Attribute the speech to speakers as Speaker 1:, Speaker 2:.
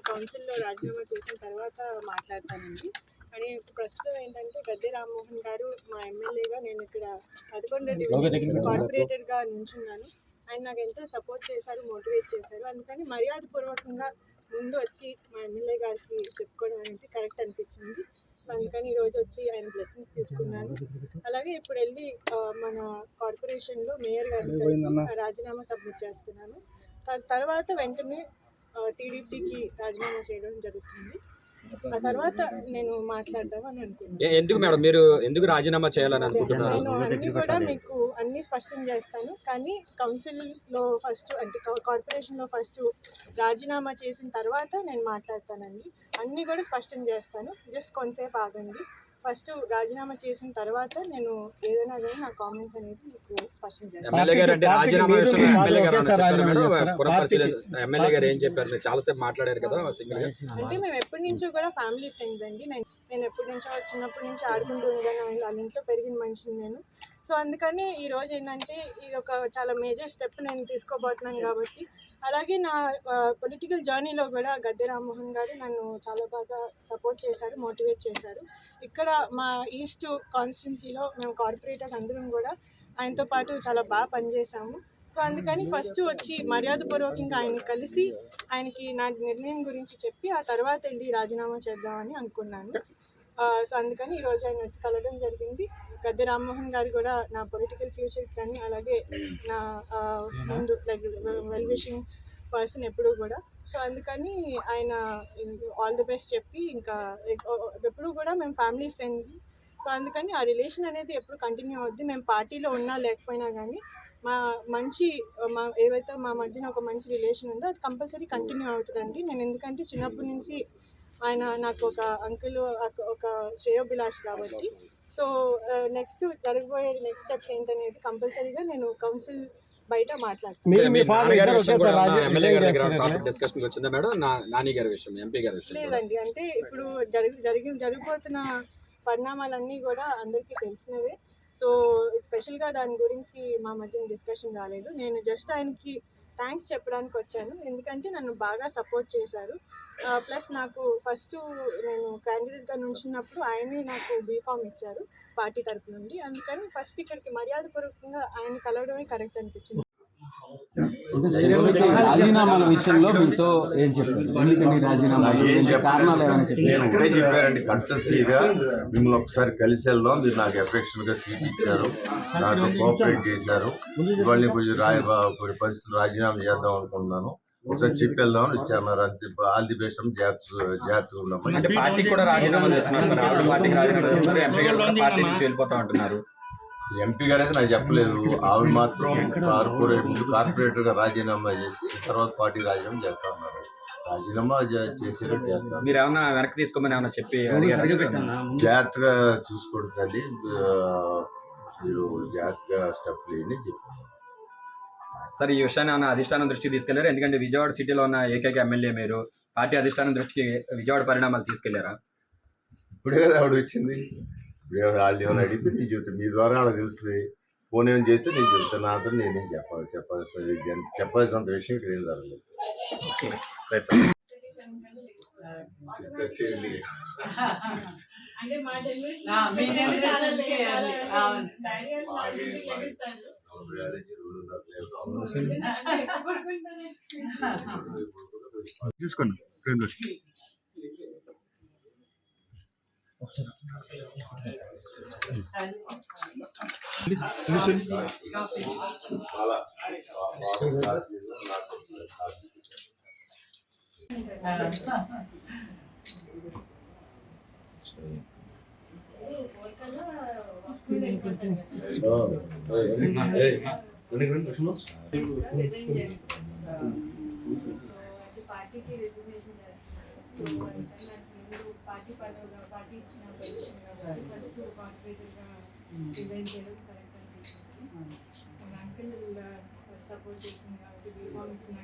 Speaker 1: కౌన్సిల్లో రాజీనామా చేసిన తర్వాత మాట్లాడతానండి. అని ప్రస్తుతం ఏంటంటే గద్దె రామ్మోహన్ గారు మా ఎమ్మెల్యేగా నేను ఇక్కడ 11వ డివిజన్ కార్పొరేటర్గా నిల్చున్నాను. ఆయన నాకు ఎంతో సపోర్ట్ చేశారు, మోటివేట్ చేశారు. అందుకని మర్యాదపూర్వకంగా ముందు వచ్చి మా ఎమ్మెల్యే గారికి చెప్పుకోవడం అనేది కరెక్ట్ అనిపించింది. అందుకని ఈరోజు వచ్చి ఆయన బ్లెస్సింగ్స్ తీసుకున్నాను. అలాగే ఇప్పుడు వెళ్ళి మన కార్పొరేషన్లో మేయర్ గారికి రాజీనామా సబ్మిట్ చేస్తున్నాను. తర్వాత వెంటనే టీడీపీకి రాజీనామా చేయడం జరుగుతుంది. ఆ తర్వాత నేను మాట్లాడదామని అనుకుంటున్నాను.
Speaker 2: ఎందుకు మేడం మీరు ఎందుకు రాజీనామా చేయాలని అనుకుంటున్నారు?
Speaker 1: నేను అన్నీ కూడా మీకు అన్నీ స్పష్టం చేస్తాను. కానీ కౌన్సిల్లో ఫస్ట్ అంటే కార్పొరేషన్లో ఫస్ట్ రాజీనామా చేసిన తర్వాత నేను మాట్లాడతానండి. అన్నీ కూడా స్పష్టం చేస్తాను. జస్ట్ కొంతసేపు ఆగండి. ఫస్ట్ రాజీనామా చేసిన తర్వాత నేను ఏదైనా కానీ నా కామెంట్స్ అనేది మీకు స్పష్టం చేస్తాను.
Speaker 2: ఎమ్మెల్యే గారు అంటే రాజీనామా విషయంలో ఎమ్మెల్యే గారు ఏం చెప్పారు? మీరు చాలాసేపు మాట్లాడారు కదా సింగిల్ గా.
Speaker 1: అంటే మేము ఎప్పటి నుంచో కూడా ఫ్యామిలీ ఫ్రెండ్స్ అండి. నేను ఎప్పటి నుంచో చిన్నప్పటి నుంచి ఆడుకుంటూ ఉంటాను. వాళ్ళ ఇంట్లో పెరిగిన మనిషిని నేను. సో అందుకని ఈరోజు ఏంటంటే ఇది ఒక చాలా మేజర్ స్టెప్ నేను తీసుకోబోతున్నాను కాబట్టి. అలాగే నా పొలిటికల్ జర్నీలో కూడా గద్దె రామ్మోహన్ గారు నన్ను చాలా బాగా సపోర్ట్ చేశారు, మోటివేట్ చేశారు. ఇక్కడ మా ఈస్ట్ కాన్స్టిట్యున్సీలో మేము కార్పొరేటర్స్ అందరం కూడా ఆయనతో పాటు చాలా బాగా పనిచేసాము. సో అందుకని ఫస్ట్ వచ్చి మర్యాదపూర్వకంగా ఆయన్ని కలిసి ఆయనకి నా నిర్ణయం గురించి చెప్పి ఆ తర్వాత వెళ్ళి రాజీనామా చేద్దామని అనుకున్నాను. సో అందుకని ఈరోజు ఆయన వచ్చి కలవడం జరిగింది. గద్దె రామ్మోహన్ గారు కూడా నా పొలిటికల్ ఫ్యూచర్ కానీ అలాగే నా ముందు లైక్ వెల్ విషింగ్ పర్సన్ ఎప్పుడూ కూడా. సో అందుకని ఆయన ఆల్ ది బెస్ట్ చెప్పి ఇంకా ఎప్పుడు కూడా మేము ఫ్యామిలీ ఫ్రెండ్స్. సో అందుకని ఆ రిలేషన్ అనేది ఎప్పుడు కంటిన్యూ అవుద్ది. మేము పార్టీలో ఉన్నా లేకపోయినా కానీ మా ఏవైతే మా మధ్యన ఒక మంచి రిలేషన్ ఉందో అది కంపల్సరీ కంటిన్యూ అవుతుందండి. నేను ఎందుకంటే చిన్నప్పటి నుంచి ఆయన నాకు ఒక అంకుల్, ఒక శ్రేయోభిలాష్ కాబట్టి. సో నెక్స్ట్ జరగబోయే నెక్స్ట్ స్టెప్స్ ఏంటనేది కంపల్సరీగా నేను కౌన్సిల్ బయట మాట్లాడతాను. లేదండి, అంటే ఇప్పుడు జరిగిపోతున్న పరిణామాలన్నీ కూడా అందరికీ తెలిసినవే. సో స్పెషల్గా దాని గురించి మా మధ్య డిస్కషన్ రాలేదు. నేను జస్ట్ ఆయనకి థ్యాంక్స్ చెప్పడానికి వచ్చాను. ఎందుకంటే నన్ను బాగా సపోర్ట్ చేశారు. ప్లస్ నాకు ఫస్ట్ నేను క్యాండిడేట్గా నుంచున్నప్పుడు ఆయనే నాకు బీఫామ్ ఇచ్చారు పార్టీ తరఫు నుండి. అందుకని ఫస్ట్ ఇక్కడికి మర్యాదపూర్వకంగా ఆయన కలవడమే కరెక్ట్ అనిపించింది.
Speaker 3: రాజీనామాల విషయంలో మీతో ఏం చెప్పారు?
Speaker 4: చెప్పారండి, కట్టసీగా మిమ్మల్ని ఒకసారి కలిసి వెళ్దాం, మీరు నాకు ఎఫెక్షన్ గా సీట్ ఇచ్చారు, నాకు కోఆపరేట్ చేశారు, ఇవాళ కొంచెం కొన్ని పరిస్థితులు రాజీనామా చేద్దాం అనుకుంటున్నాను, ఒకసారి చెప్పి వెళ్దామని ఇచ్చారు. అంతే, ఆల్ ది బెస్ట్ అని జాగ్రత్తగా ఉన్నాం. ఎంపీ గారు అయితే నాకు చెప్పలేదు. ఆవిడ మాత్రం కార్పొరేటర్ గా రాజీనామా చేసి తర్వాత పార్టీ రాజీనామా చేస్తా ఉన్నారు. రాజీనామా చేసేటట్టు చేస్తారు.
Speaker 2: మీరు ఏమన్నా వెనక్కి తీసుకోమని ఏమన్నా చెప్పి
Speaker 4: జాగ్రత్తగా చూసుకుంటుంది, మీరు జాగ్రత్తగా స్టెప్ లేని చెప్పారు.
Speaker 2: సార్, ఈ విషయాన్ని ఏమన్నా అధిష్టానం దృష్టికి తీసుకెళ్లారు? ఎందుకంటే విజయవాడ సిటీలో ఉన్న ఏకైక ఎమ్మెల్యే మీరు. పార్టీ అధిష్టానం దృష్టికి విజయవాడ పరిణామాలు తీసుకెళ్లారా?
Speaker 4: ఇప్పుడే కదా ఆవిడ వచ్చింది. వాళ్ళు ఏమైనా అడిగితే నేను చెప్తాను, మీ ద్వారా వాళ్ళకి తెలుస్తుంది. ఫోన్ ఏమైనా చేస్తే నేను చెప్తాను. నా అంతా నేనేం చెప్పాల్సినంత విషయం ఇక్కడ ఏం జరగలేదు.
Speaker 5: తీసుకోండి
Speaker 1: పార్టీకి రిజిగ్నేషన్ చేస్తున్నారు. సో పార్టీ పార్టీ ఇచ్చిన పొజిషన్ కాబట్టి ఫస్ట్ కార్పొరేటర్గా రిజైన్ చేయడం కరెక్ట్ అనిపించింది. మన అంకుల్ సపోర్ట్ చేసింది కాబట్టి బీఫామ్ ఇచ్చిన